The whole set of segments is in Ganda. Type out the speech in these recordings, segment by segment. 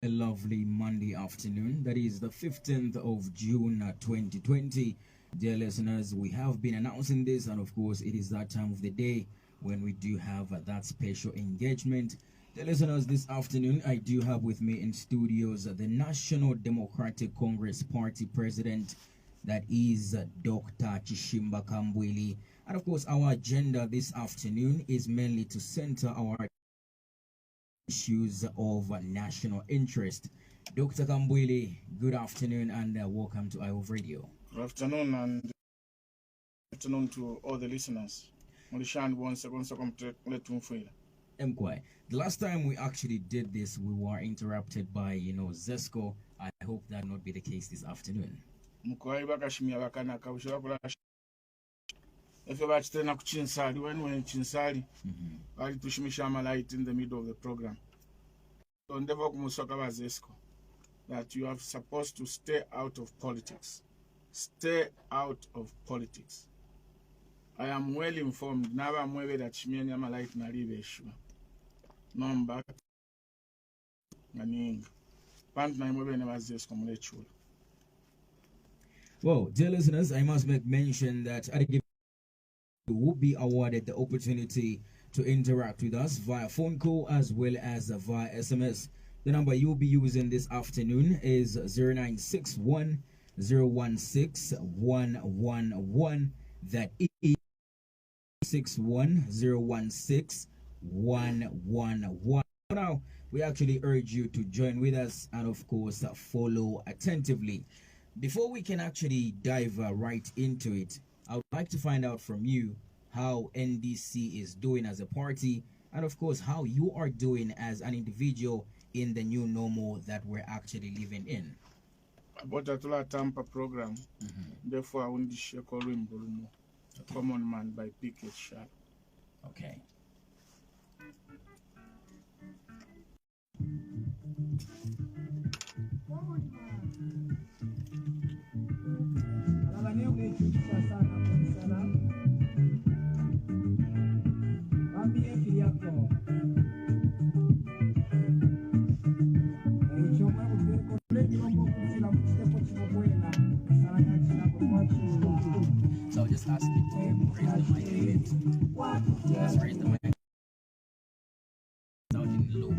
A lovely Monday afternoon. That is the 15th of June 2020. Dear listeners, we have been announcing this, and of course, it is that time of the day when we do have that special engagement. Dear listeners, this afternoon, I do have with me in studios the National Democratic Congress Party President, that is Dr. Chishimba Kambwili. And of course, our agenda this afternoon is mainly to center our issues of national interest. Dr. Kambwili, good afternoon and welcome to IOV Radio. Good afternoon and good afternoon to all the listeners. Mkwai, the last time we actually did this, we were interrupted by, Zesco. I hope that will not be the case this afternoon. If you watch the Chinsali, when Chinsali, I push me light in the middle of the program. So never Zesco that you are supposed to stay out of politics. Stay out of politics. I am well informed. Now I'm aware that Shimian Yamalite Narive Shua. Number Naning. Well, dear listeners, I must make mention that at a will be awarded the opportunity to interact with us via phone call as well as via SMS. The number you'll be using this afternoon is 0961 016 111. That is 61016 111. Now, we actually urge you to join with us and, of course, follow attentively. Before we can actually dive right into it, I would like to find out from you how NDC is doing as a party and, of course, how you are doing as an individual in the new normal that we're actually living in. About the Tampa program, therefore, I want to share Corin Bruno, a common man by Pickett Sharp. Okay. So I'll just ask you to raise the mic a bit. Just raise the mic. Sounding low.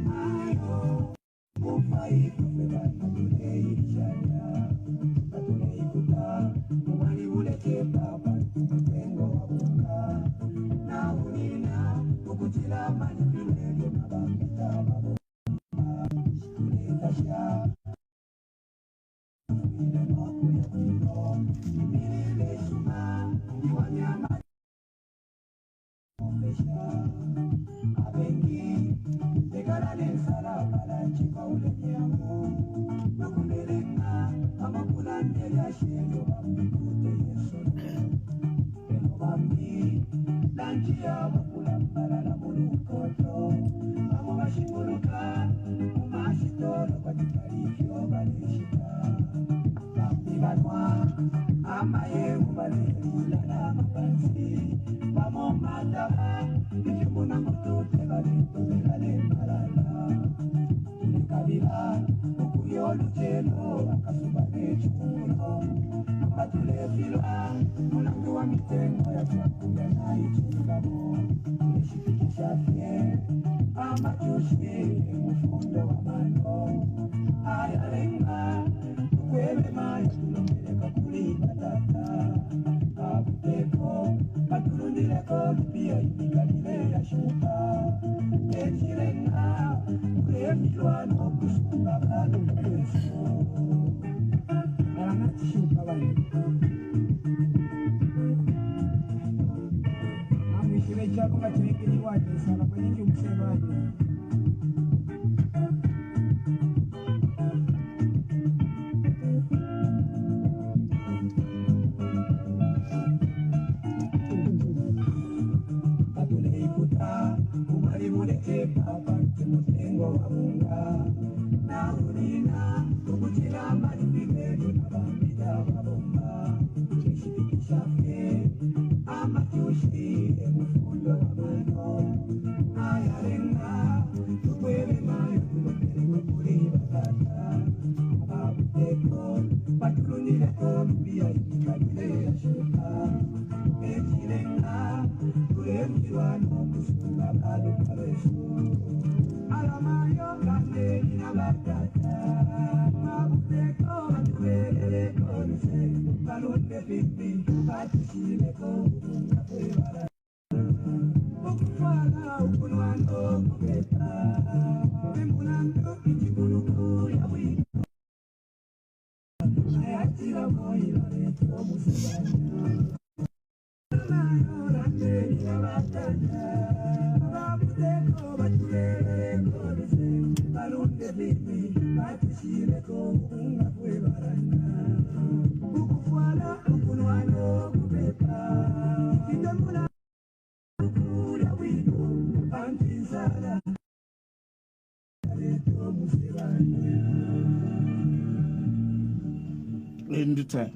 In the time,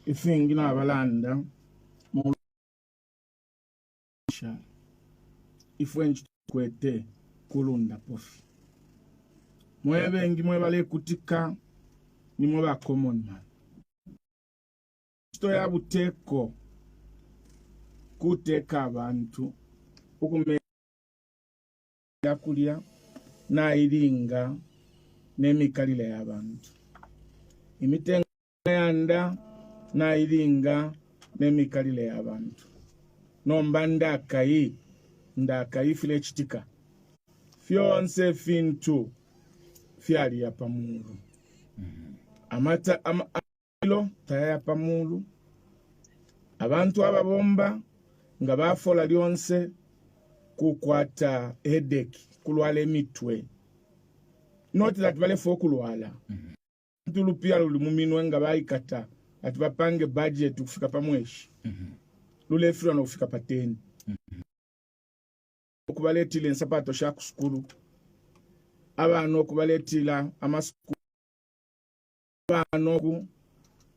if you know Avalanda, if when kwete kulunda pofi mwe bengi mwe bale kutika ni mwe ba common man sto ya buteko kuteka abantu ukumenya kulya na iringa n'emikalire y'abantu imitengo yanda na iringa n'emikalire y'abantu nomba ndakayi file chitika fyonse fintu fyali ya pamulu amata amalo taya pamulu abantu ababomba nga bafola lyonse kukwata headache kulwala emitwe not that bale fo kulwala tulupia luli muminwe nga bayikata ati bapange budget kufika pamweshi lule firo no kufika pateni okubaletile ensapato sha kusukulu abana okubaletila amasukulu abana ku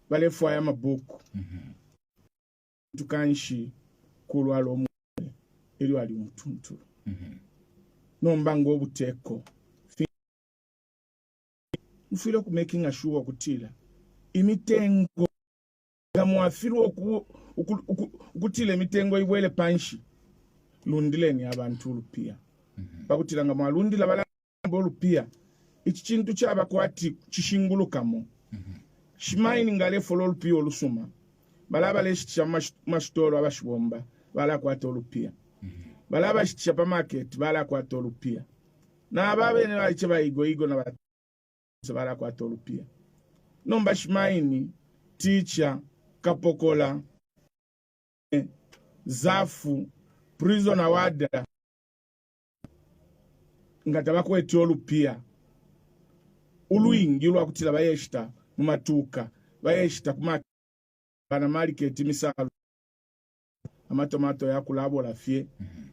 balefwa ya mabuku tukanshi kulwala omwe eri wali mutuntu nomba ngo obuteko mfiro ku making sure okutila imitengo gamwafiro okutila imitengo ibwele panshi lundileni abantu lupia bakutila nga mwalundila balamba lupia ichi kintu kyabakwati kishingulukamo shimaini ngale follow lupia olusuma balaba leshicha mastoro abashibomba bala kwata olupia balaba shicha pa market bala kwata olupia na ababe ne baliche bayigo na bala kwata olupia nomba shimaini teacher kapokola zafu prison awada ngata bakwete olupia uluingi lwakutila bayeshita mu matuka bayeshita kuma bana market misalo amatomato yakulabo lafye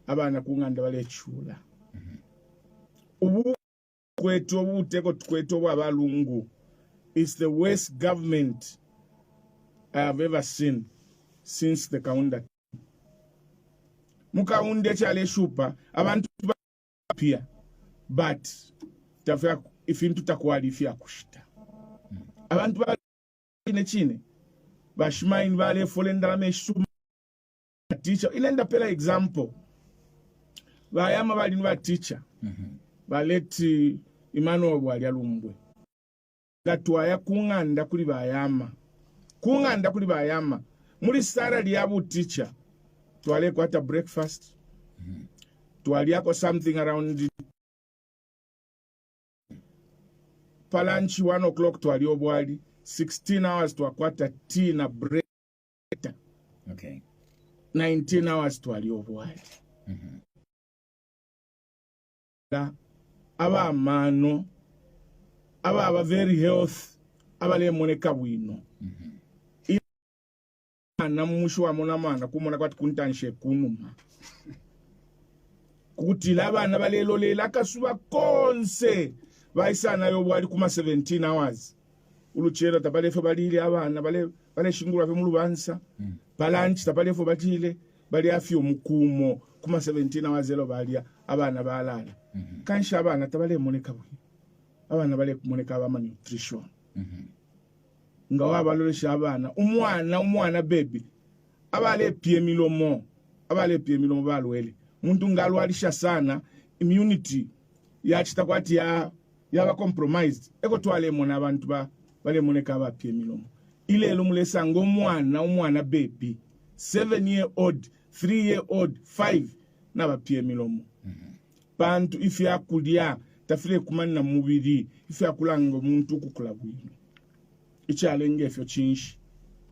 abana kunganda bale chula ubu kweto obuteko tukweto bwabalungu is the worst government I have ever seen since the Kaunda. Mukaunde chale shupa abantu pia but tafya ifintu takwalifia kushita abantu ba chine bashimaini bale folenda meshu teacher inenda pela example bayama bali ni ba teacher baleti Emmanuel bwali alumbwe gatwaya kunganda kuli bayama muri sara lyabu teacher twale kwata breakfast twali yako something around lunch 1 o'clock twali obwali 16 hours twakwata tea na break okay 19 hours twali obwali aba amano aba very health abale moneka bwino na mushu wa mona mana kumona kwati kuntanshe kunuma kutila abana balelo lela kasuba konse baisana yo bwali kuma 17 hours uluchera tabalefe balile abana bale shingura fe mulubansa balanchi tabalefe batile bali afyo mukumo kuma 17 hours elo balia abana balala kansha abana tabale moneka bwi abana bale moneka aba nutrition nga wabalolesha abana umwana baby abale pie milomo balwele muntu ngalwalisha sana immunity yachitakwati yaba compromised eko twale mona abantu bale moneka ba pie milomo ile lumulesa ngomwana baby 7-year-old 3-year-old 5 naba pie milomo bantu ifi yakulya tafire kumana mubiri ifi yakulanga omuntu kukula bwino ichallenge efyo chinshi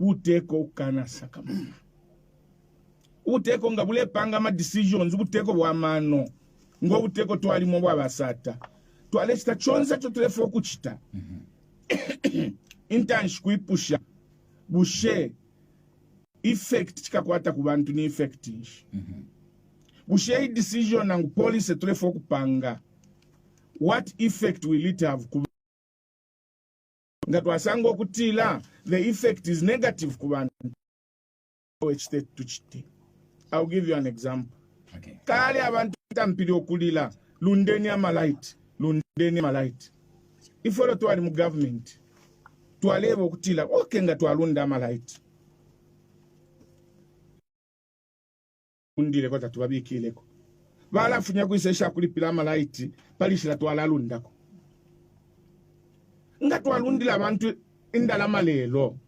uteko kana sakamana uteko ngabule panga ama decisions uteko bwamano ngo uteko twalimo bwabasata twalesta chonza cyo telefo kuchita intanshi kuipusha bushe effect chikakwata ku bantu ni effect bushe decision nangu police telefo kupanga what effect will it have ngatwasango kutila the effect is negative ku bantu which state to chite. I'll give you an example. Okay. Kale abantu tampili okulila lundeni amalight. Ifolo twali mu government twaleba okutila okay nga twalunda amalight. Undile kota tubabikileko. Bala funya kuisesha kulipila amalight palishira twalalundako. Nga twalundila abantu indalama lelo.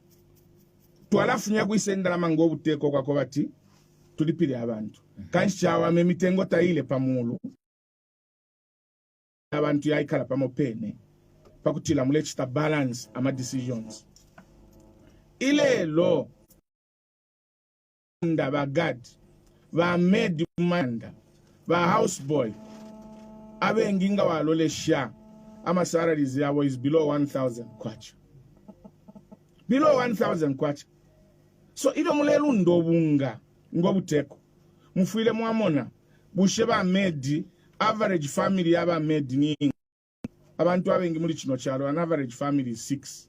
Twalafunya kuisendalama ngo buteko kwa kobati tulipile abantu kanshi chawa memitengo taile pamulu abantu yaikala pamopene pakutila mulechita balance ama decisions ile lo ndaba god ba made manda ba houseboy abenginga walolesha ama salaries yabo is below 1000 kwacha below 1000 kwacha so ilo mulelu ndobunga ngobuteko mufuile mwamona bushe ba made average family yaba made ni abantu abengi muri kino cyaro an average family is 6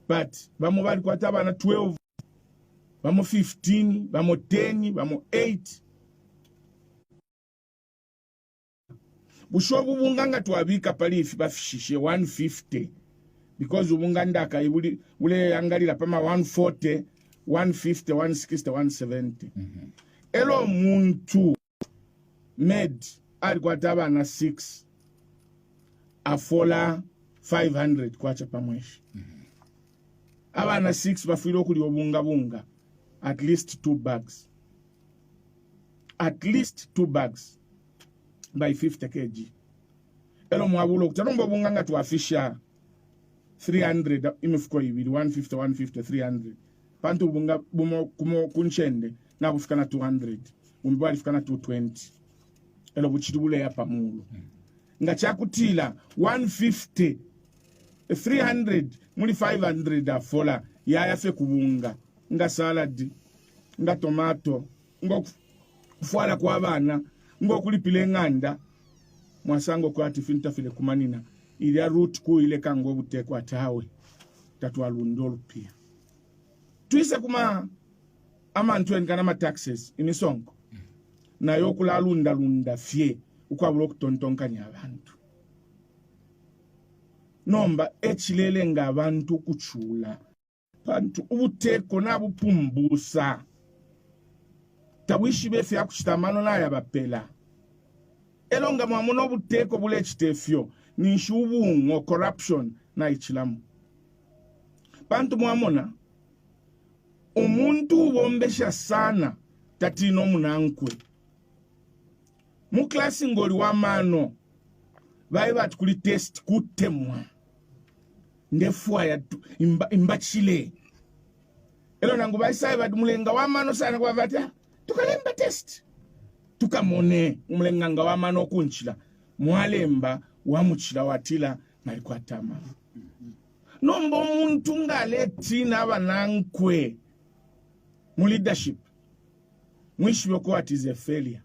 but bamo bali kwata abana 12 bamo 15 bamo 10 bamo 8 bushobu bunganga twabika palifi bafishishe 150 because ubunga ndaka ule yangalila pama 140 150 160 170 elo muntu med alikwata abana 6 afola 500 kwacha pamweshi abana 6 bafile okuli obunga at least 2 bags by 50 kg elo mwabulo kutanomba bunga ngatu afisha 300 imifuko ibiri 150 300 pantu bunga bumo kumo kunchende na kufika na 200 umbi alifika na 220 elo buchitubule ya pamulu ngachakutila 150 300 muli 500 afola ya fe kubunga nga salad nga tomato ngo kufuala kwa abana ngo kulipile nganda mwasango kwa tifinta file kumanina ili ya root ku ile kango butekwa tawe tatwalundolo pia tuise kuma amantu enkana ma taxes imisongo na yokula lunda fie ukwabula okutontonkanya abantu nomba echilele nga abantu kuchula bantu ubuteko nabupumbusa tawishi befe yakushitamano na yabapela elonga mwamuno ubuteko bule chitefyo ninshubungo corruption na ichilamu bantu mwamona umuntu ubombesha sana tatino munankwe muklasi ngoli wa mano bayi bati kuli test kutemwa ndefua ya imbachile elo nangu bayi sayi bati mulenga wa mano sana kwa vata tukalemba test tukamone mulenga nga wa mano kunchila mwalemba wamuchila watila nalikuwa tama nombo muntu ngaleti n'abanankwe mu leadership mwishiwe ko it is a failure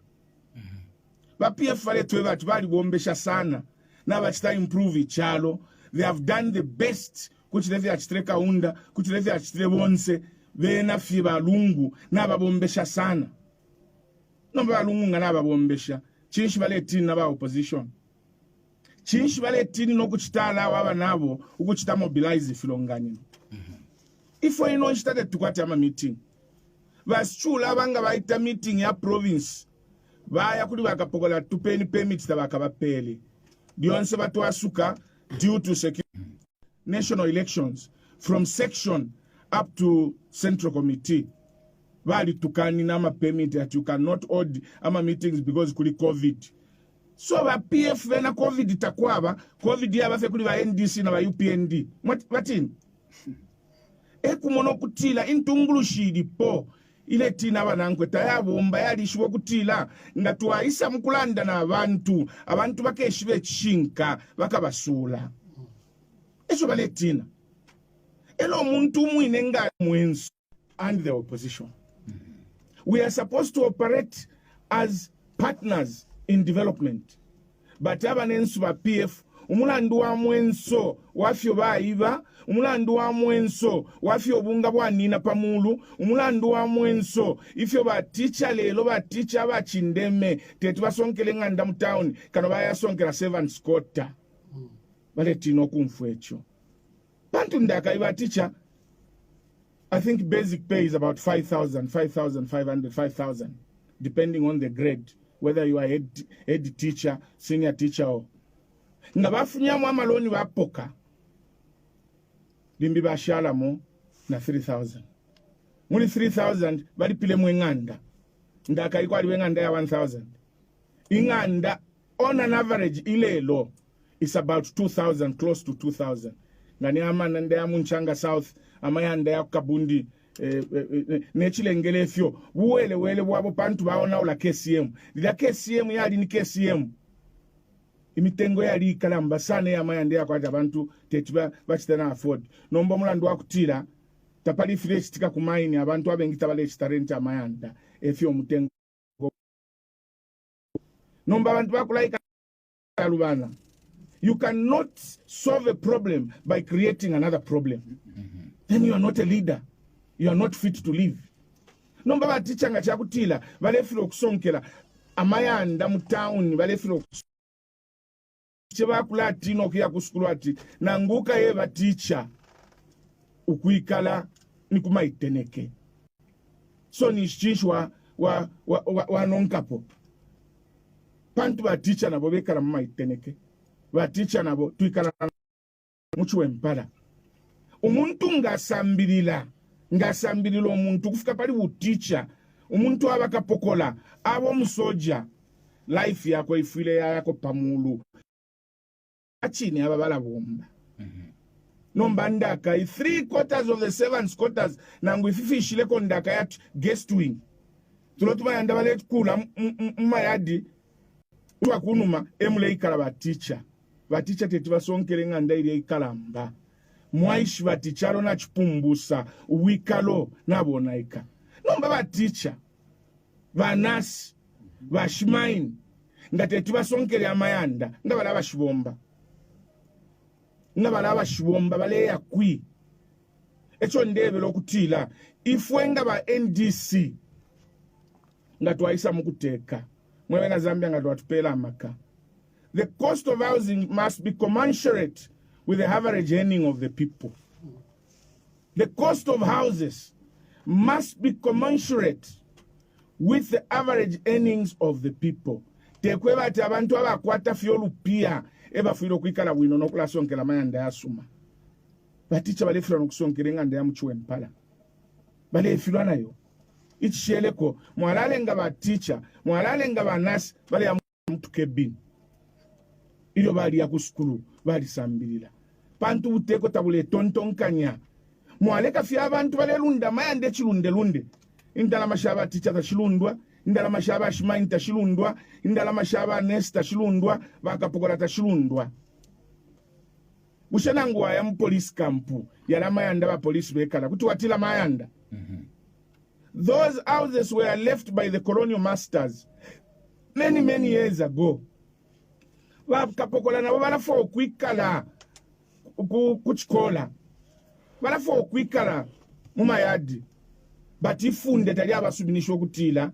ba PF fale twe bati bali bombesha sana na bachita improve ichalo they have done the best kuchilevya achitreka unda kuchilevya achitre bonse bena fiba lungu na babombesha sana nomba lungu ngana babombesha chinshi baleti na ba opposition chinshi baletini nokuchitala waba nabo ukuchita mobilize filongani ifo ino nchitade tukwati ama meeting basichula banga baita meeting ya province baya kuli bakapokola tupeni permits tabakabapele dionse batwasuka due to secure national elections from section up to central committee bali tukani na ma permit that you cannot hold ama meetings because kuli covid. So ba PF na covid itakwaba covid yabafe kuli ba NDC na ba UPND matini ekumono kutila intungulushidi po ile tina banankwe tayabomba yalishwe kutila nga twaisa mukulanda na abantu bakeshibe chinka bakabasula eso bale tina elo muntu mwine nga mwenso and the opposition. We are supposed to operate as partners in development. But abanensu ba PF umulandu wa mwenso wafyo baiba, umulandu wa mwenso wafyo bunga bwa nina pamulu, umulandu wa mwenso ifyo ba teacher lelo ba teacher ba chindeme tetu basonkele nganda mu town kano baya sonkela servants quota. Bale tino kumfwecho. Bantu ndaka iba teacher I think basic pay is about 5,000, 5,500, 5,000, depending on the grade, whether you are head teacher, senior teacher or. Ngabafunya amaloni bapoka. Limbi bashala mo na 3,000. Muli 3,000 bali pile mwenganda. Ndaka iko aliwe nganda ya 1,000. Inganda on an average ilelo is about 2,000, close to 2,000. Ngani amana ndaya munchanga south. Amayanda ya kabundi nechile ngelefyo wele wabo pantu baona ula KCM lila KCM yali ni KCM imitengo yali kalamba sana ya mayanda ya kwa abantu tetuba bachitana afford nomba mulandu wakutira tapali fresh tika kumaini abantu abengita bale chitarenti amayanda efyo mutengo nomba abantu bakulaika alubana. You cannot solve a problem by creating another problem. Then you are not a leader. You are not fit to live. Nomba baticha nga chakutila balefilo okusonkela amayanda mu town balefilo cheba kulati no kya kuskulati nanguka ye baticha ukuikala nikumaiteneke. So ni shishwa wa nonkapo. Pantu baticha nabo bekala maiteneke. Baticha nabo tuikala muchwe mpala. Umuntu ngasambirila omuntu kufika pali buticha umuntu abakapokola abo musoja life yako ifile yako pamulu achini ababala bomba nomba ndaka 3/4 of the 7 quarters nangu ififishile ko ndaka ya guest wing tulotuma yanda bale kula mayadi twakunuma emule ikala baticha tetuba sonkele nganda ile ikalamba mwaishi batichalo na chipumbusa uwikalo nabonaika nomba baticha banasi bashimaini ngate basonkele amayanda ngabala bashibomba bale yakwi echo ndebe lokutila ifwenga ba NDC ngatwaisa mukuteka mwewe na Zambia ngatwatupela amaka. The cost of housing must be commensurate with the average earning of the people. The cost of houses must be commensurate with the average earnings of the people. Tekweba ati abantu abakwata fyolupia eba filo kwikala wino nokula sonkela mayanda yasuma. Baticha bale filo nokusonkele nganda ya mchuwe mpala. Bale filo nayo. Ichsheleko mwalale nga baticha, mwalale nga banasi bale ya mtu kebini. Iyo bali ya kuskulu, bali sambilila. Pantu uteko tabule tontonkanya. Mwaleka fya abantu bale lunda mayande chilunde. Indala mashaba ticha tashilundwa, indala mashaba shimaini tashilundwa, indala mashaba nesta tashilundwa, bakapokola tashilundwa. Bushanangu wa ya mpolisi kampu, yala mayanda ba polisi bekala, kutuwatila mayanda. Those houses were left by the colonial masters many years ago. Bakapokola na balafo okwikala kuchikola. Balafo okwikala mumayadi. But ifunde tali abasubinisho kutila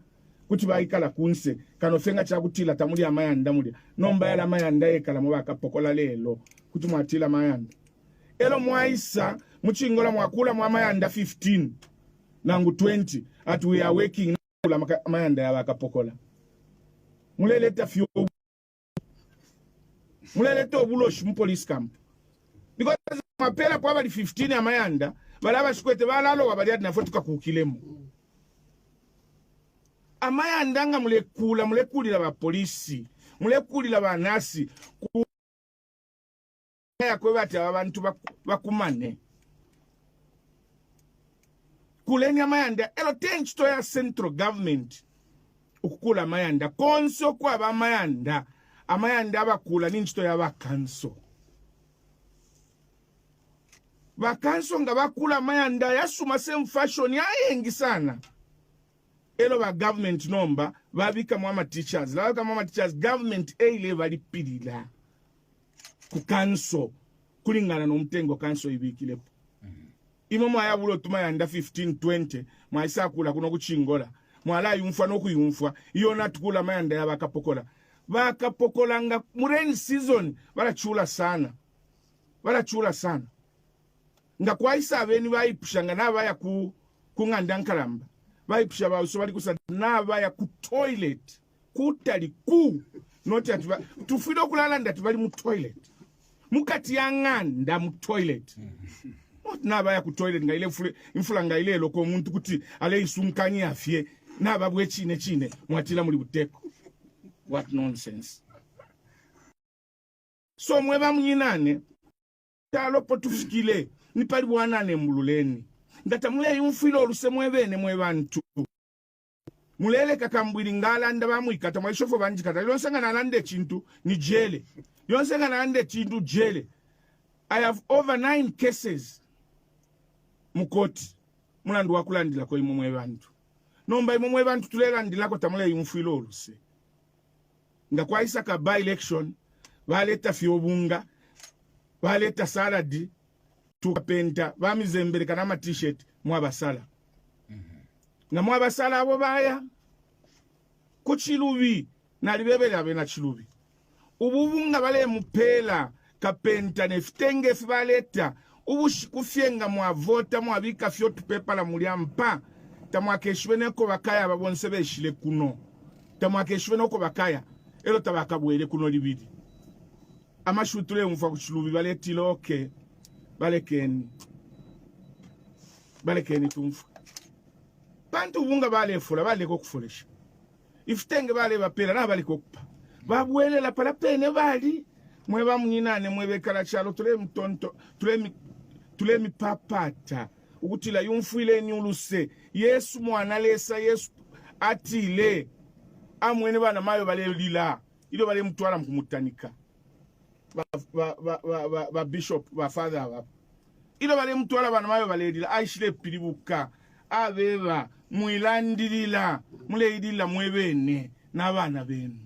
kuti baikala kunse kano fenga chakutila tamuli amayanda muli nomba yala amayanda ekala mu bakapokola lelo kuti mwatila amayanda elo mwaisa muchingola mwakula mu amayanda 15 nangu 20 at we are working kula amayanda ya bakapokola muleleta fyo muleleta obuloshi mu police camp because mapela kwa bali 15 amayanda balaba shikwete balalo wabali ati nafotuka kukilemo amayanda nga mulekulira ba polisi mulekulira ba nasi yakwe bati abantu bakumane kuleni amayanda elo tenchito ya central government ukukula amayanda konso kwa ba amayanda abakula ninchito ya bakanso bakanso nga bakula amayanda yasuma same fashion yayengi sana elo ba government nomba babika mu teachers labika mu teachers government level lipilila ku kanso kulingana n'omutengo kanso ibikilepo imo mwayabulo tumayanda 15 20 mwaisa kula kuno kuchingola mwala yumfa n'okuyumfa yona tukula mayanda bakapokola nga mu rain season barachula sana nga kwaisa abeni bayipushanga nabaya ku nganda nkalamba bayipusha bawuso bali kusa nabaya ku toilet kutali ku noti ati tufida okulala ndati bali mu toilet mukati yanganda mu toilet nabaya ku toilet nga ile infula nga ile loko omuntu kuti ale isunkanye afye nababwe chine mwatila muri buteko. What nonsense. So mweba mnyinane talo potufikile ni pali bwanane mbululeni ngata mule yumfilo oluse mwebene mwebantu mulele kakambwiri ngala ndaba mwikata mwishofo banjikata yonsanga nalande chintu ni jele yonsanga nalande chintu jele. I have over 9 cases mukoti mulandu wakulandila ko imwe bantu nomba imwe bantu tulelandila ko tamule yumfilo oluse ngakwa isaka by election baleta fiobunga baleta saladi tukapenta bamizembere kana ma t-shirt mwabasala na mwabasala abo baya kuchilubi nalibebele abena chilubi ububunga bale mupela kapenta nefitenge fibaleta ubushikufyenga mwavota mwabika fyotu pepa la muliampa tamwakeshweneko bakaya babonse beshile kuno tamwakeshweneko bakaya elo tabakabwele kuno libidi amashutule mfa kuchilubi baletilo okay balekeni tumfa bantu ubunga balefula baleko kufulisha ifitenge bale bapela na baliko kupa babwelela pala pene bali mweba mnyinane mwebekala chalo tule mtonto tule mipapata ukutila yumfuile nyuluse Yesu mwana lesa Yesu atile amwene bana mayo bale lila ilo bale mtwala mkumutanika ba bishop ba father ba ilo bale mtwala bana mayo bale lila aishile pilibuka abeba mwilandilila muleidila mwebene n'abana benu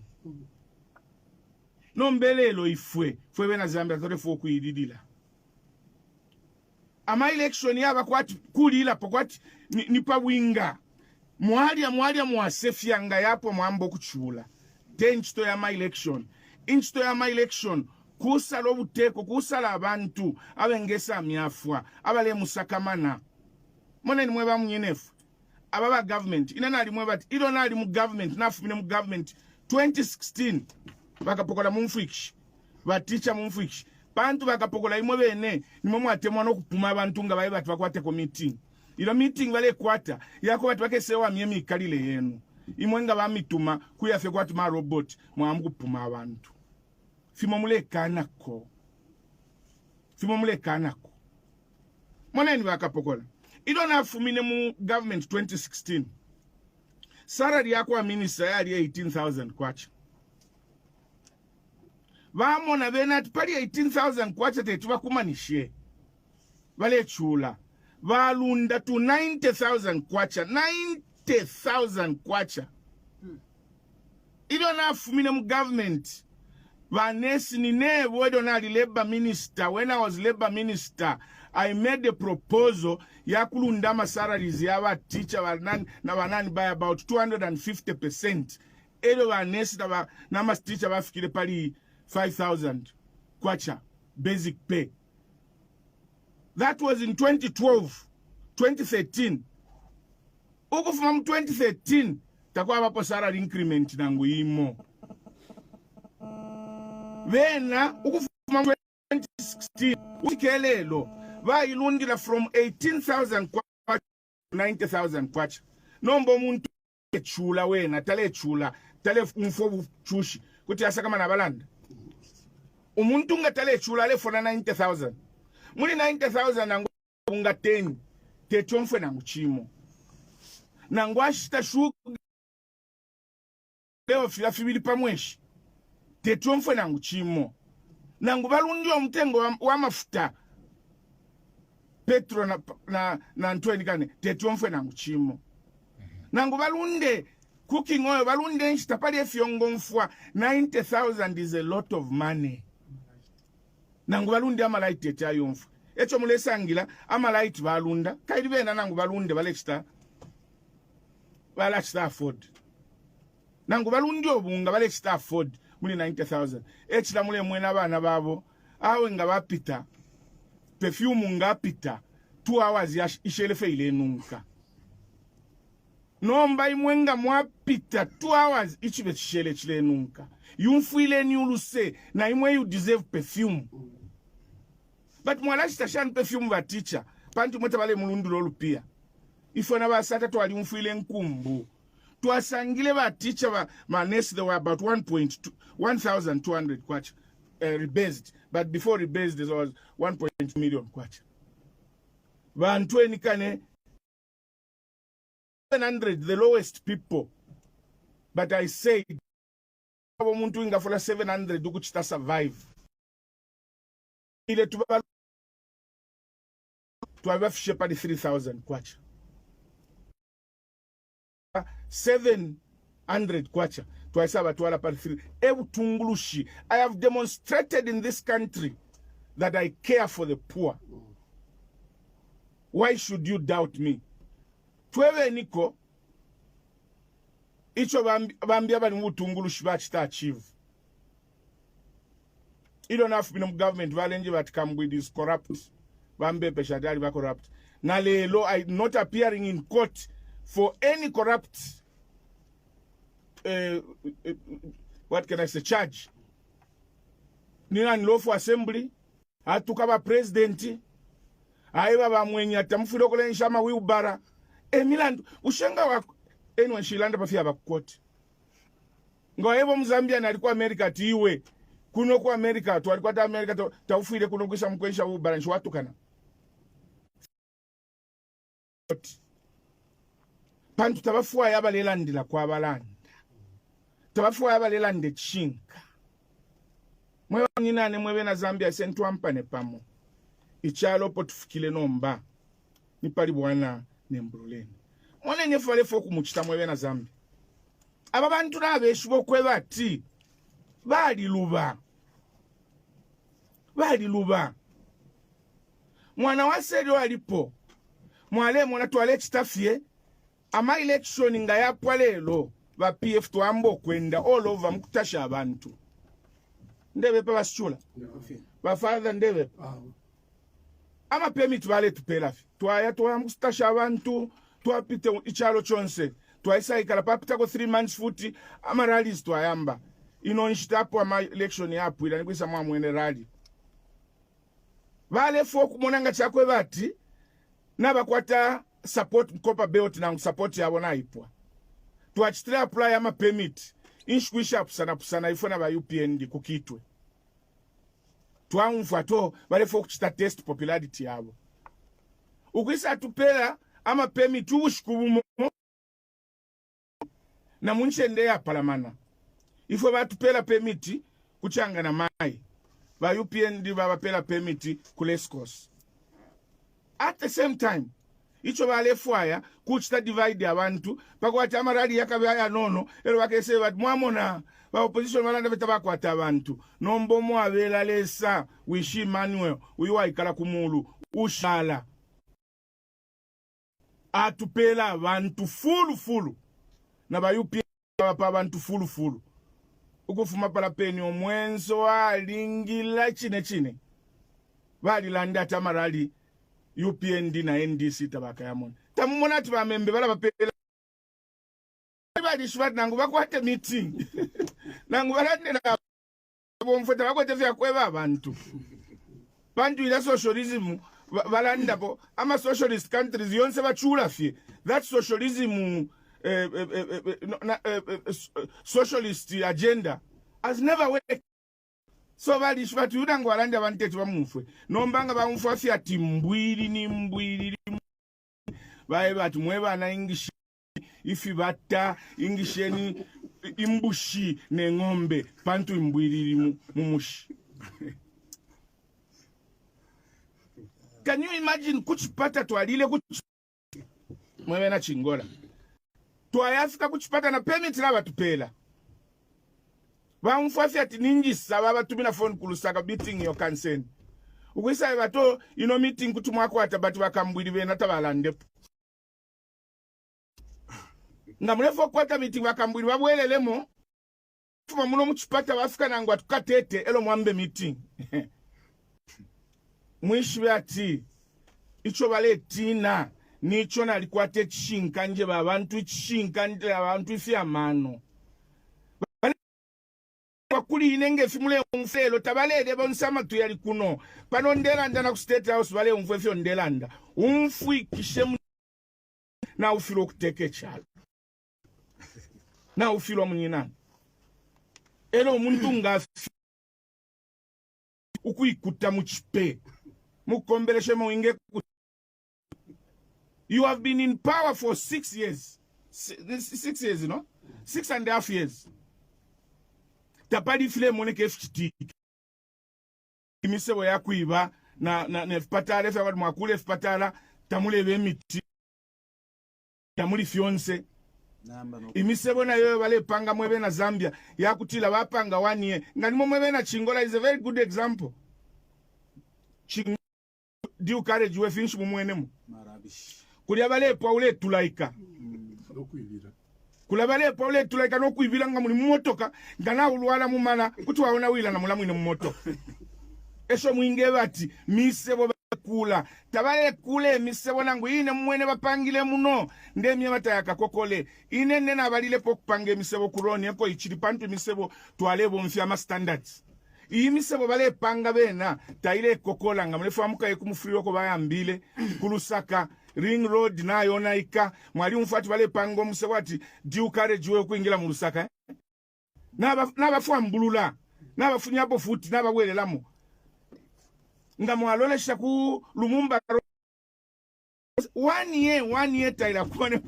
nombelelo ifwe fwe bena Zambia tore fo kuyididila ama election yaba kwati kulila pokwati nipa winga mwalia mwasefya nga yapo mwambo kuchula tenchito ya ma election inchito ya ma election kusala obuteko kusala abantu abengesa amyafwa abale musakamana moneni mweba munyenefu ababa government inana ali mweba ilo na ali mu government nafumine mu government 2016 bakapokola mumfwikishi baticha mumfwikishi bantu bakapokola imwe bene nimwe mwatemwa no kupuma abantu nga baye batu bakwate ko meeting ilo meeting bale kwata yako batu bakesewa myemi ikalile yenu imwe nga bamituma kuyafe kwatu ma robot mwamu kupuma abantu fimo mulekanako moneni bakapokola ilo nafumine mu government 2016 salary yako wa minister yali 18,000 kwacha bamona bena pali 18,000 kwacha tetuba kumanishe bale chula balunda to 90,000 kwacha 90,000 kwacha ilo nafumine mu government vanesi ni nebo edo na labor minister when I was labor minister I made a proposal ya kulunda salaries ya teacher na banani by about 250%. Elo banesi na mas teacher bafikire pali 5,000 kwacha basic pay. That was in 2012, 2013. Ukufuma mu 2013 takwa bapo salary increment nangu imo. Vena ukufuma mu 2016 ukelelo bayilundira from 18,000 kwacha to 90,000 kwacha. Nombo muntu echula wena tale mfo chushi kuti asa kama nabalanda. Umuntu nga tale echula le for 90,000. Muli 90,000 nangu unga 10 tetomfwe nangu chimo. Nangu ashita shuku leo filafibili pamweshi tetomfwe nangu chimo. Nangu balundi omutengo wa mafuta petro na ntweni kane tetomfwe nangu chimo. Nangu balunde cooking oil balunde nshita pali efyongo mfwa 90,000 is a lot of money. Nangu balunde amalaiti etayo mfwa. Echo mulesa angila amalaiti balunda kaidi bena nangu balunde balechita afford. Nangu balundi obunga balechita afford muli 90,000. Echita mule mwena bana babo awe nga bapita perfume nga pita 2 hours ya ishelefe ile nunka. Nomba imwenga mwapita 2 hours ichibe chishele chile nunka. Yumfuile ni uluse na imwe you deserve perfume. But mwalashi tashan perfume wa teacher. Pantu mweta wale mulundu lolu pia. Ifo na basata tuwali umfuile nkumbu. Tuwasangile wa teacher wa nurse they were about 1,200 kwacha. Rebased. But before rebased there was 1.2 million kwacha. Bantu enikane 700 the lowest people. But I said muntu inga for 700 ukuchita survive. Ile tuwa fishepa di 3,000 kwacha. 700 kwacha. Tuwa isaba tuwala pari 3. Ebu tungulushi. I have demonstrated in this country that I care for the poor. Why should you doubt me? Tuwewe niko icho bambia bani mutungulushi bachita achieve. You don't have to be no government valenje but Kambwidi is corrupt. Bambe peshadari ba corrupt. Na lelo I not appearing in court for any corrupt what can I say charge. Nina nlofu assembly atukaba president aiba bamwenye atamfiro kole nshama wiubara Milandu ushenga wa anyone shilanda pafia bakukoti. Ngo Mzambia na alikuwa America tiwe kuno kwa America tu alikuwa ta America taufire kuno kwisa mkwensha ubaranshi watu kana pantu tabafua yaba lelandila kwa balanda tabafua yaba lelande chinka mwewe nina ne mwewe na Zambia sentu ampane pamo ichalo potufikile nomba ni pali bwana nembruleni mwana nyefale foku muchita mwewe na Zambia aba bantu nabeshu bokwe bati bali luba mwana waseri walipo mwale mwana twale chitafie ama election nga yapwa lelo ba PF twambo kwenda all over mkutasha abantu ndebe pa baschula ba father ndebe ama permit vale tupelafi twaya twamkutasha abantu twapite ichalo chonse twaisa ikala papita ko 3 months futi ama rallies twayamba inonshitapo ama election yapo ila nikwisa mwamwene rally vale foku monanga chakwe bati nabakwata support mkopa belt na support yabo naipwa twachitira apply ama permit inshkwisha pusana ifona ba UPND kukitwe twamfato vale foku chita test popularity yabo ukwisa tupela ama permit ushikubumo na munchende ya palamana ifo batupela permit kuchanga na mai ba UPND babapela permit kulescos at the same time icho bale fwaya kuchita divide abantu pakwati amarali yakabya nono ero bakese bat mwamona ba opposition balanda beta bakwata abantu nombomo abela lesa wishi Manuel uyiwa ikala kumulu ushala atupela abantu fulu na ba UPA pa abantu fulu ukufuma pala peni omwenzo alingila chine balilanda tamarali UPND na NDC tabaka yamona tamumona ati bamembe bala bapela bali shwat nangu bakwate meeting nangu balandela bomfota bakwate vya kweba abantu bantu ila socialism balanda bo ama socialist countries yonse bachula fie that socialism socialist agenda has never worked. So bali shwat yudangu balanda bantetu bamufwe nombanga bamufwa fia timbwiri bae batu mweba na English ifi bata ingisheni imbushi ne ngombe pantu imbwiriri mumushi. Can you imagine kuchipata twalile mwewe na chingola twayafika kuchipata na permit la batupela bamufafya ati ninjisa babatumina phone kulusaka beating your consent ukwisa bato ino meeting kutumwako atabatu bakambwiri bena tabalandepo nga mulefo kwata meeting bakambwiri babwelelemo fuma muno muchipata bafika nangwa tukatete elo mwambe meeting mwishibe ati icho bale tina nicho nalikwate chishinkanje babantu chishinkanje abantu ifyamano bakuli inenge fimule umfelo tabalede bonsama tuyali kuno pano ndelanda na ku state house bale umfefyo ndelanda umfwi kishemu na ufilo kuteke chalo na ufilo munyina elo omuntu nga ukuikuta muchipe mukombeleshe mwinge. You have been in power for 6 years. 6 years, you know? 6.5 years. Tapadi file moneke FCT. Imisebo ya kuiba na fpatala fa mwakule fpatala tamule bemiti. Tamuli fionse. Imisebo na yo wale panga mwebe na Zambia ya kutila wapanga 1 year. Ngani mwebe na Chingola is a very good example. Diu courage we finish mumwenemu. Kulia bale Paule tulaika. Kula bale Paule tulaika no kuibila nga muli motoka ngana ulwala mumana kuti waona wila na mulamu ine moto. Esho mwinge bati misebo bakula. Tabale kule misebo nangu ine mwene bapangile muno ndemye batayaka kokole. Ine nena balile pokupange misebo kuroni eko ichiri pantu misebo tualebo mfyama standards. Iyi misebo bale panga bena taile kokola nga mlefu amuka yekumufriyo ko bayambile kulusaka Ring Road na yona ika mwali umfati bale pango musebo ati diu courage we kuingila mu Lusaka n'abafu mbulula n'abafunya hapo futi n'abawelelamu nga mwalolesha ku Lumumba 1 year taila kuone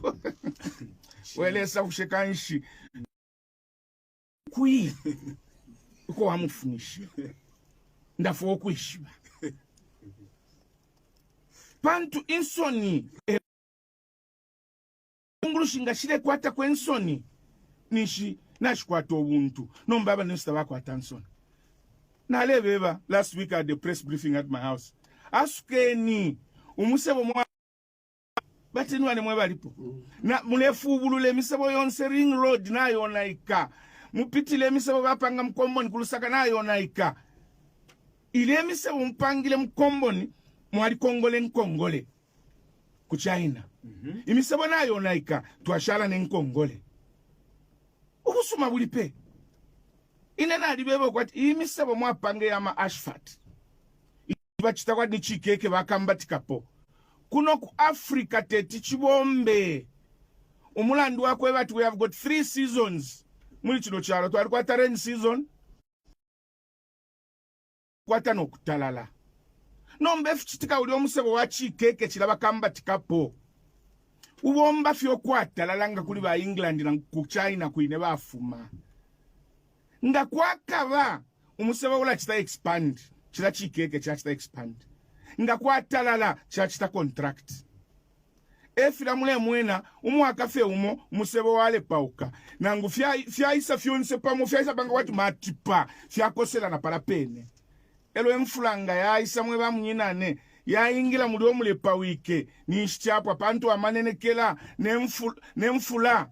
welesa kushekanshi kui uko wamufunishi ndafo okwishiba pantu insoni ngurushinga shire kwata kwensoni nishi nashkwata obuntu nombaba nesta bakwata nsoni nalebeba last week at the press briefing at my house askeni umusebo mwa batini wane mwe balipo na mulefu bulule misebo yonse Ring Road nayo naika mupitile misebo bapanga mkomboni kulusaka nayo naika ile misebo mpangile mkomboni mwali Kongole nkongole ku China imisebo nayo naika twashala nenkongole ubusuma bulipe ine nalibebo kwati imisebo mwapange yama asphalt ibachita kwati chikeke bakambatikapo kuno ku Africa teti chibombe umulandu wako bati we have got 3 seasons muri kino cyaro twali kwata rain season kwata no kutalala nombe fichitika uli omusebo wa chikeke chilaba kambatikapo ubomba fyo kwatalala kuli ba England na ku China kuine bafuma nga kwakaba umusebo ula chita expand chila chikeke chita expand nga kwatalala chita contract efira mule mwena umwaka fe umo musebo wale pauka nangu fya isa fyonse pamo fya isa banga watu matipa fya kosela na parapene elo emfulanga ya isa mwe bamunyinane ya ingila muli omule pawike ni nshchapwa pantu amanenekela nemfula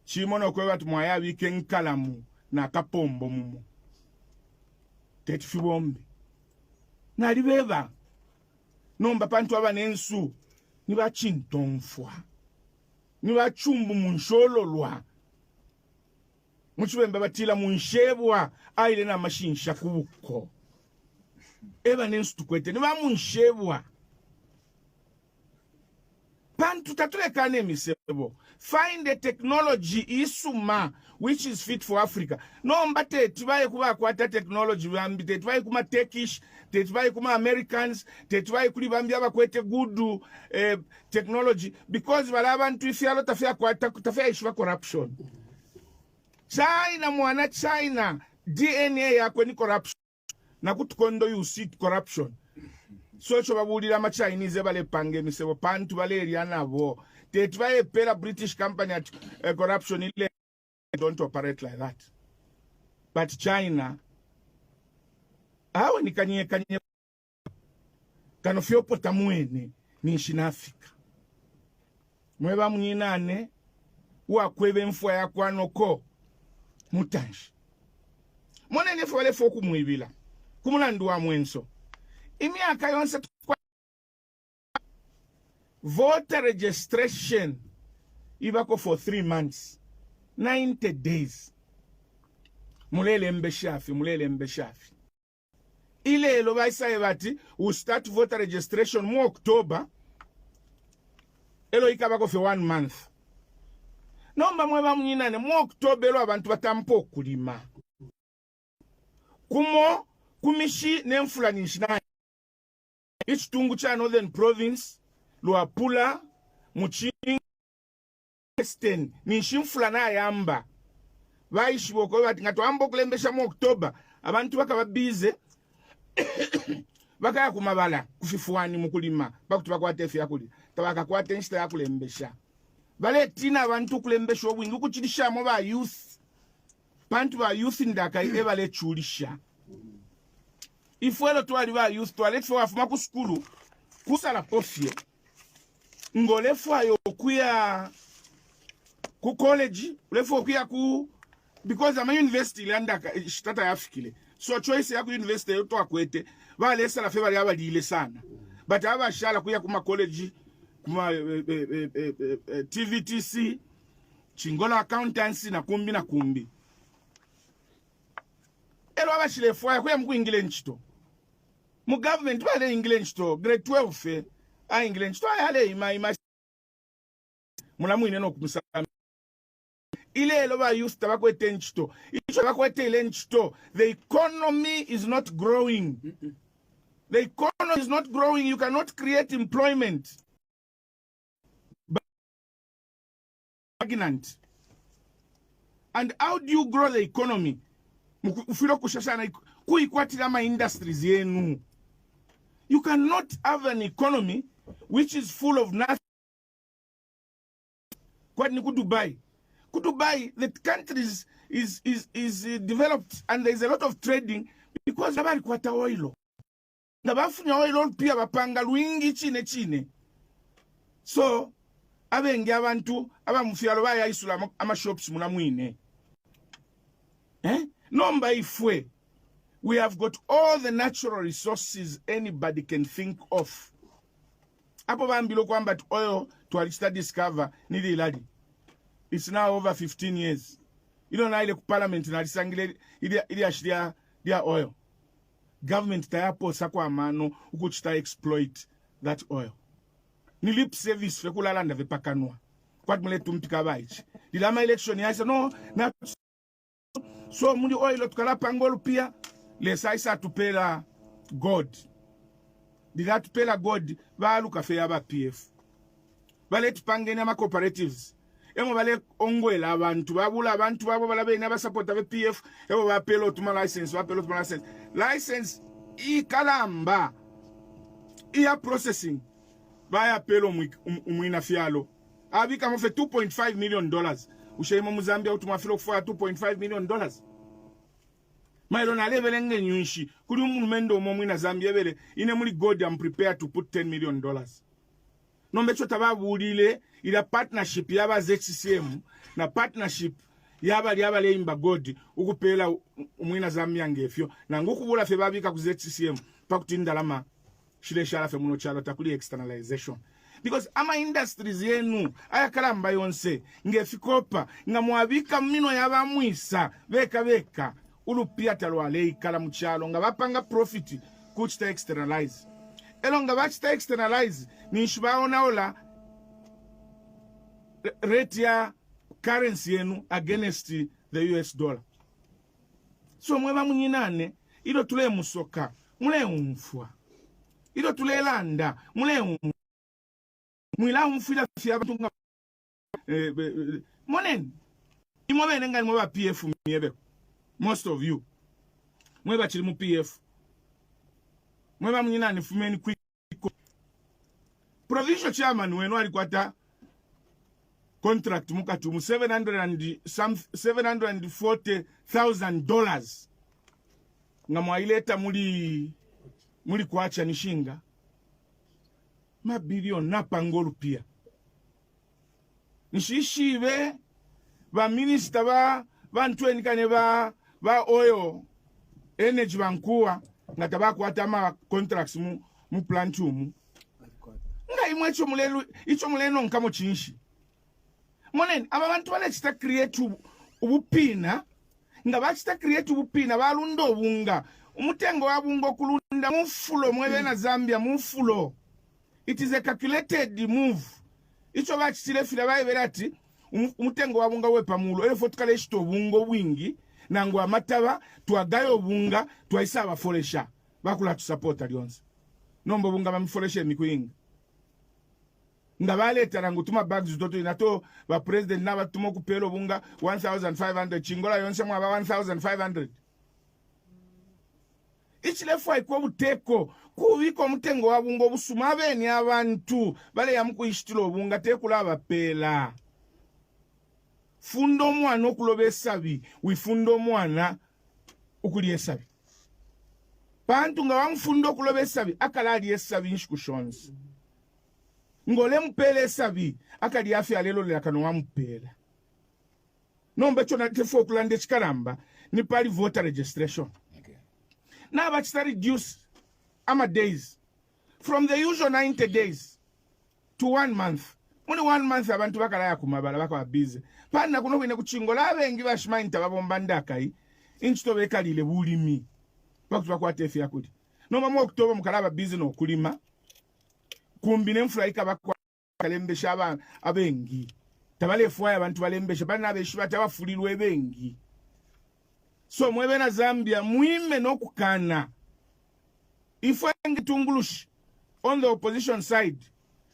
chimono kwe watu mwaya wike nkalamu na kapombo mumo tetufibombe nalibeba nomba pantu abanensu niba chintonfwa niba chumbu munshololwa muchibemba batila munshebwa aile na mashinsha kuko eba nensu tukwete niba munshebwa pantu tatulekane misebo find a technology isuma which is fit for Africa. No mbate tibaye kuba kwata technology bambite tibaye kuma Turkish, tibaye kuma Americans, tibaye kuli bambi abakwete good technology because balabantu ifyalo tafya kwata tafya ishwa corruption. China DNA yakwe ni corruption. Na kutukondo you see corruption. So chobabulira ama Chinese bale pange misebo pantu bale eriana bo. Tibaye pera British company at corruption ile don't operate like that. But China, hawa ni kanye kanofyo potamwene ni nchini Afrika. Mweba mnyinane, wakwebe mfwa ya kwanoko, mutanshi. Mwone nefu wale foku mwibila. Kumulandu wa mwenso. Imi akayonsa tukwa voter registration ibako for 3 months. 90 days. Mulele mbeshafi. Ile elo baisa ebati, we start voter registration mu October. Elo ikabako for 1 month. Nomba mweba mnyinane, mu October elo abantu batampo kulima. Kumo, kumishi nemfula nishinani. Ichitungu cha Northern Province, Luapula, Muchingi, Western ni nshimfula na yamba bayishiboko bati ngatwambo kulembesha mu October abantu bakababize bakaya kumabala kufifuani mukulima bakuti bakwate efi yakuli tabaka kwate nshita yakulembesha bale tina abantu kulembesha obwingi ukuchilisha mo ba youth bantu ba youth ndaka ile bale chulisha ifwelo twali ba youth twale fwa afuma ku skulu kusala kofie ngole fwa yo kuya ku college ulefo kuya ku because ama university landa shitata yafikile so choice ya ku university yo to akwete balesa la febali abadile sana but abashala kuya kuma college kuma TVTC Chingola accountancy na kumbi elo abashile fo ya kuya mkuingile nchito mu government bale ingile nchito grade 12 fe a ingile nchito yale ima mulamwine no kumusala ile loba youth tabakwete nchito icho bakwete ile nchito the economy is not growing. The economy is not growing. You cannot create employment. And how do you grow the economy? Ufilo kushashana kuikwatira ma industries yenu. You cannot have an economy which is full of nothing. What ni Dubai? Dubai, the country is developed and there is a lot of trading because nabali kwata oilo. Nabafunya oilo pia bapanga luingi chine. So abenge abantu abamufyalo baya isula ama shops mulamwine. Nomba ifwe. We have got all the natural resources anybody can think of. Apo bambilo kwamba oil to discover nili iladi. It's now over 15 years. You don't know, like parliament na lisangile ili ashiria dia oil. Government tayapo sakwa mano ukuchita exploit that oil. Ni lip service fekula landa vepakanwa. Kwa mule tumpika baichi. Dilama election ya no na so mundi oil tukala pangolu pia lesa isa tupela God. Dila tupela God balu kafe yaba PF. Bale tupangeni ama cooperatives. Emo bale ongwela abantu babula abantu babo balabe na basupporta be PF ebo ba pelo tuma license license ikalamba iya processing baya pelo umwina fialo abika mofe $2.5 million ushema mu Zambia utumafilo kufa $2.5 million mailo na level nyunshi kuli umuntu omwina Zambia bele ine muri God am prepared to put $10 million nombe cho tababulile ila partnership yaba ZCCM na partnership yaba leimba God ukupela umwina Zambia ngefyo na ngukubula fe babika ku ZCCM pakutinda lama shile shala fe muno chalo takuli externalization because ama industries yenu ayakalamba yonse ngefikopa ngamwabika mino yabamwisa beka ulupia talwale ikala muchalo nga bapanga profit kuchita externalize elo nga bachita externalize nishubaona ola rate ya currency yenu against the US dollar so mweba munyinane ilo tule musoka mule umfwa ilo tule landa mule mwila umfila fya batunga monen imobe nenga mwa PF miebe most of you mweba chiri mu PF mweba munyinane fumeni quick provincial chairman wenu alikwata contract mukatu mu $740,000 nga mwaileta muri kwacha nishinga mabilioni napangolu pia nishishibe ba minister ba ntwenikane ba oil energy bankuwa nga tabakwata ma contracts mu plant umu nga imwe icho muleno nkamo chinshi moneni aba bantu balechita create ubupina nga bachita create ubupina balunda obunga umutengo wabunga kulunda mufulo mwebe na Zambia mufulo it is a calculated move icho bachitire fira bayiberati umutengo wabunga wepa mulo elefo tukale shito bungo bwingi nango amataba twagayo obunga twaisaba folesha bakula tu support alionse nombo bunga bamifolesha mikwinga ngabaleta rangu tuma bags doto inato ba president na batumo kupelo bunga 1500 chingola yonse mwa ba 1500 ichilefu aikwa buteko kubiko mutengo wabungo busuma beni abantu bale yamukuyishitilo bunga tekula abapela fundo mwana okuloba esabi wifundo mwana okuli esabi bantu nga bamfundo okuloba esabi akalali esabi nshikushons ngole mpele esabi akali afya lelo lekano wampela nombe chona tefo okulande chikaramba ni pali voter registration now but reduce ama days from the usual 90 days to 1 month. Only 1 month abantu bakalaya kumabala bakwa busy. Pana kuno kwene kuchingola abengi bashimanita babomba ndakai inchito bekalile bulimi. Bakuba kwa tefi yakudi. No mama October mukalaba busy no kulima. Kumbine mfulaika bakwa kalembesha abantu abengi. Tabale fwaya abantu balembesha bana abeshiba tabafulirwe bengi. So mwebe na Zambia muime no kukana. Ifwengi tungulush on the opposition side,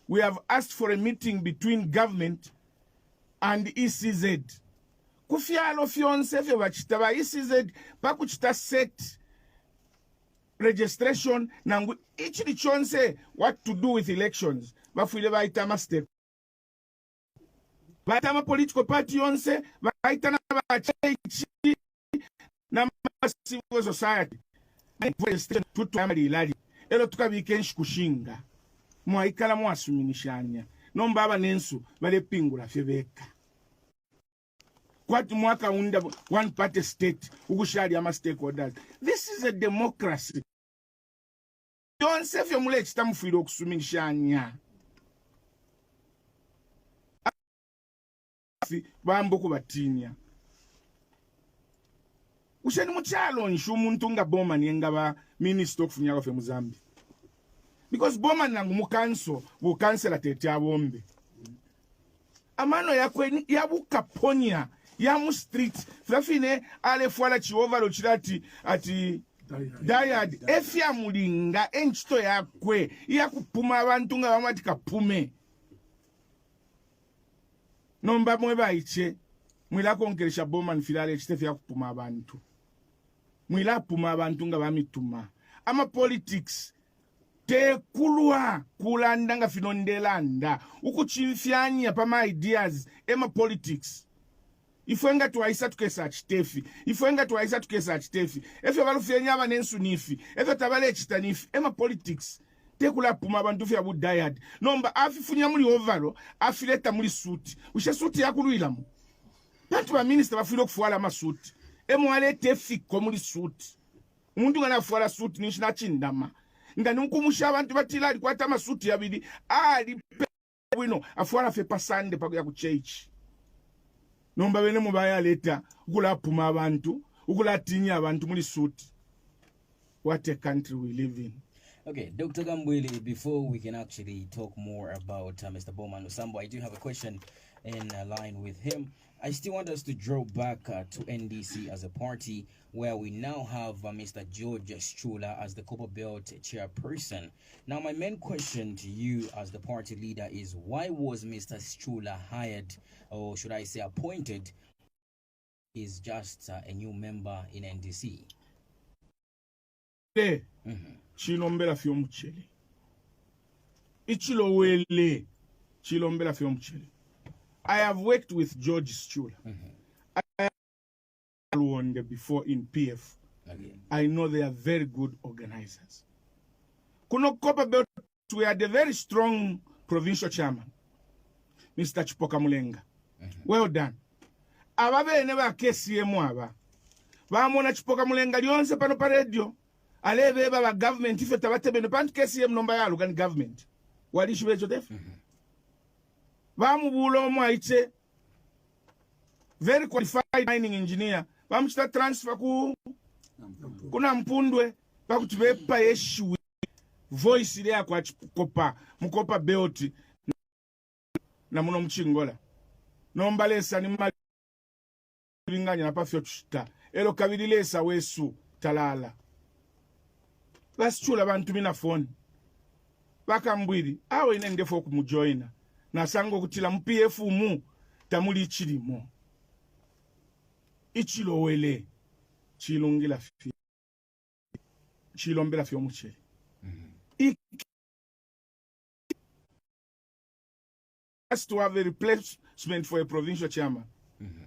we have asked for a meeting between government and ECZ. Kufialo fionse fyo bachitaba ECZ pakuchita set registration nangu ichili chonse what to do with elections. Bafuile baitama step. Baitama political party yonse, baitana bachechi na civil society. Tutu amali ilali. Elo tukabike nshikushinga. Mwaikala mwasuminishanya. Nombaba nensu bale pingula febeka. Kwati mwaka unda one party state ukushari ama stakeholders. This is a democracy. Yonse fyo mule chitamu filo kusuminishanya. Bambo kubatinya. Usheni muchalo nshu muntu nga boma niyenga ba minister okufunyako fe Muzambi. Because boma nangu mukanso, bukansela tete abombe. Amano yakwe yabuka ponya, ya mu street, flafine ale fwala chiovalo chirati ati Dayad efya mulinga enchito yakwe yakupuma abantu nga bamati kapume. Nomba mweba iche mwila konkeresha boma nfilale chitefe yakupuma abantu. Mwila puma abantu nga bamituma. Ama politics tekulwa kulanda nga fino ndelanda ukuchimfyanya pama ideas ema politics ifwenga twaisa tukesa chitefi ifwenga twaisa tukesa chitefi efe balufyenya abanensu nifi efe tabale chitanifi ema politics tekula puma abantu fya budayad nomba afifunya muri ovalo afileta muri suit ushe suit yakulwilamu bantu ba minister bafilo kufuala masuit emwale tefiko muri suit umuntu ngana fuala suit nishina chindama ngani nkumusha abantu batila alikwata masuti yabidi ali bwino afuala fe pasande pa ya ku church nomba bene mubaya leta ukulapuma abantu ukulatinya abantu muri suit. What a country we live in. Okay, Dr. Gambwili, before we can actually talk more about Mr. Bowman Lusambo, I do have a question in line with him. I still want us to draw back to NDC as a party, where we now have Mr. George Strula as the Copper Belt chairperson. Now, my main question to you as the party leader is, why was Mr. Strula hired, or should I say appointed, is just a new member in NDC? Chilombela fyo mchele. Ichilowele chilombela fyo mchele. I have worked with George Strula. I have before in PF. Okay. I know they are very good organizers. Kuno Copper Belt, we had a very strong provincial chairman, Mr. Chipoka Mulenga. Well done. Ababe never KCM aba. Bamona Chipoka Mulenga lionse pano pa radio. Alebe baba government ife tabatebe no pantu KCM nomba ya lugani government. Walishu bejo def. Bamu bulo mwaite very qualified mining engineer. Bamu chita transfer kuna mpundwe bakutubepa yeshu voice ile ya kwa Chikopa Mukopa Belt na muno mchingola. Nomba lesa ni mali binganya na pafyo tushita. Elo kabili lesa wesu talala. Basichula bantu mina phone bakambwiri awe inende fo kumujoina nasango kutila MPF mu tamuli ichilimo ichilowele chilongela fi chilombela fi omuchele has to have a replacement for a provincial chairman.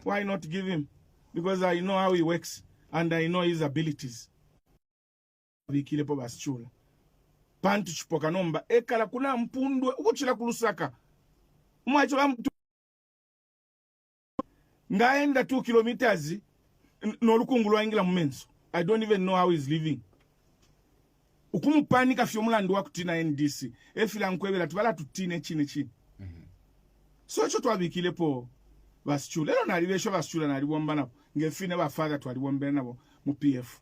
Why not give him? Because I know how he works and I know his abilities. Bikile po basichula pantu chipoka nomba ekala kuna mpundwe ukuchila kulusaka mwacho bamtu ngaenda 2 kilometers no lukungu lwaingila mumenso. I don't even know how he's living. Ukumupanika fyo mulandi wa kutina NDC efila nkwebela tubala tutine chini so echo twabikile po basichula lero nalibesho basichula nalibomba nabo ngefine ba father twalibomba nabo mu PF.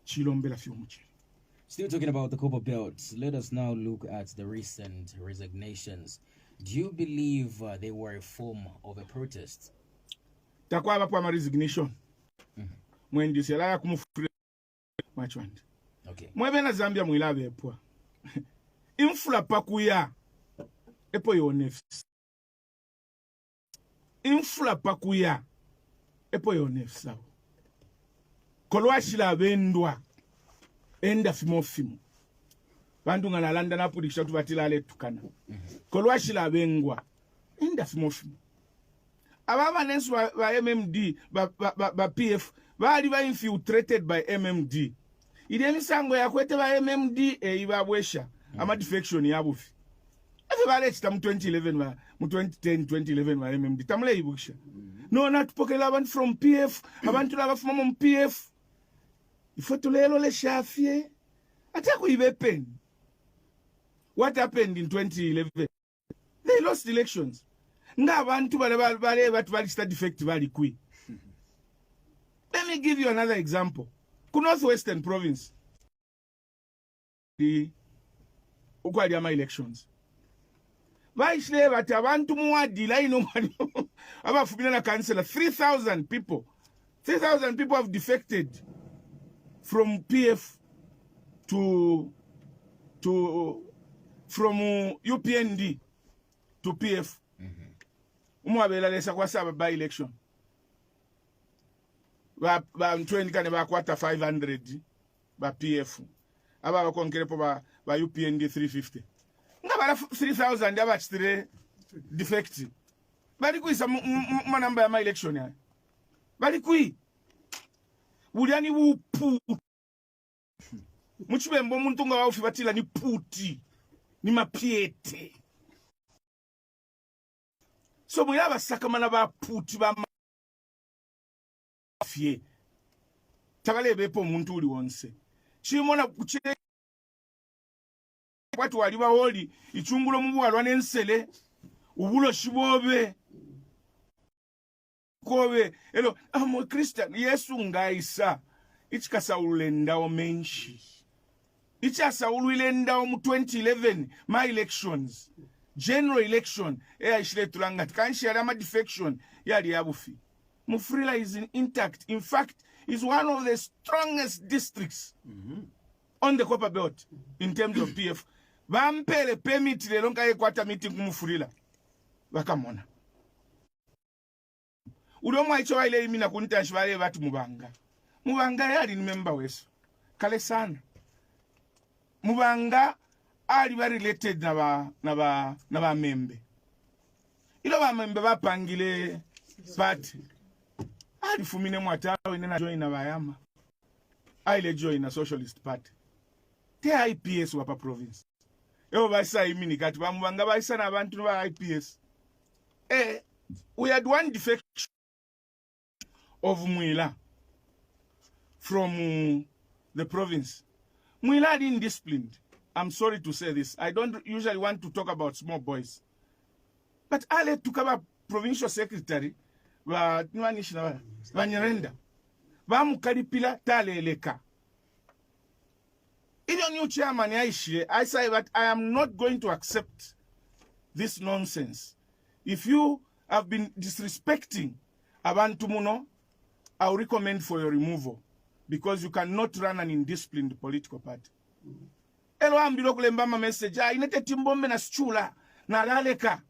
Still talking about the Copper Belt, let us now look at the recent resignations. Do you believe they were a form of a protest? Takwa hapa ma resignation. Mwendi sela kumufure machwandi. Okay. Mwebe na Zambia mwilabe epwa. Infula pakuya epo yonef. Infula pakuya epo yonef sawa. Kolwashila bendwa enda fimo bantu ngana landa na pulisha tubatila ale tukana kolwashila bengwa enda fimo ababa nensu ba MMD ba PF bali ba infiltrated by MMD ile misango yakwete ba MMD ibabwesha ama defection yabufi efe bale chita mu 2011 ba mu 2010 2011 ba MMD tamule ibukisha no not pokela abantu from PF abantu laba fuma mu PF. Ifotulelo le shafie ataku ibepen. What happened in 2011? They lost elections. Nga abantu bale batu bali sta defect bali kui. Let me give you another example. Ku Northwestern province. The ukwali ama elections. Baishle bati abantu muwadila ino mani. Abafubina na councillor 3,000 people. 3,000 people have defected from PF from UPND to PF. Umwabela lesa kwa saba by election. Ba 20 kane ba kwata 500 ba PF aba bakonkerepo ba UPND 350 nga bala 3000 abachitire defect bali kuisa manamba ya my election ya bali kui buliani bupu muchibembo omuntu nga waufi batila ni puti ni mapiete so mwilaba sakamana ba puti ba mafie tabalebe omuntu uli wonse chimona kuche watu wali bawoli ichungulo mubuwalwa n'ensele ubulo shibobe kobe elo amo Christian Yesu ngaisa ichikasaulule ndawo menshi ichasaulule ndawo mu 2011 my elections general election ishile tulanga kanshi yali ama defection yali yabufi Mufrila is intact. In fact, is one of the strongest districts on the Copper Belt in terms of PF. Vampele permit le lonka ekwata meeting Mufrila. Wakamona. Udomwa icho ile imina kunitashi wale watu Mubanga. Mubanga yali ni member wesu. Kale sana. Mubanga ali ba related na ba membe. Ilo ba membe bapangile party. Ali fumine mwatawe nena join na bayama. Aile join na Socialist Party. Te IPS wapa province. Eo baisa imini kati bamubanga baisa na abantu ba IPS. We had one defection of Mwila from the province. Mwila indisciplined. I'm sorry to say this. I don't usually want to talk about small boys. But Ale tukaba provincial secretary wa nwanishina Banyerenda. Bamukalipila taleleka. Even new chairman I say that I am not going to accept this nonsense. If you have been disrespecting Abantu Muno, I will recommend for your removal because you cannot run an indisciplined political party. Elo ambilo kulembama message inete timbombe na schula na laleka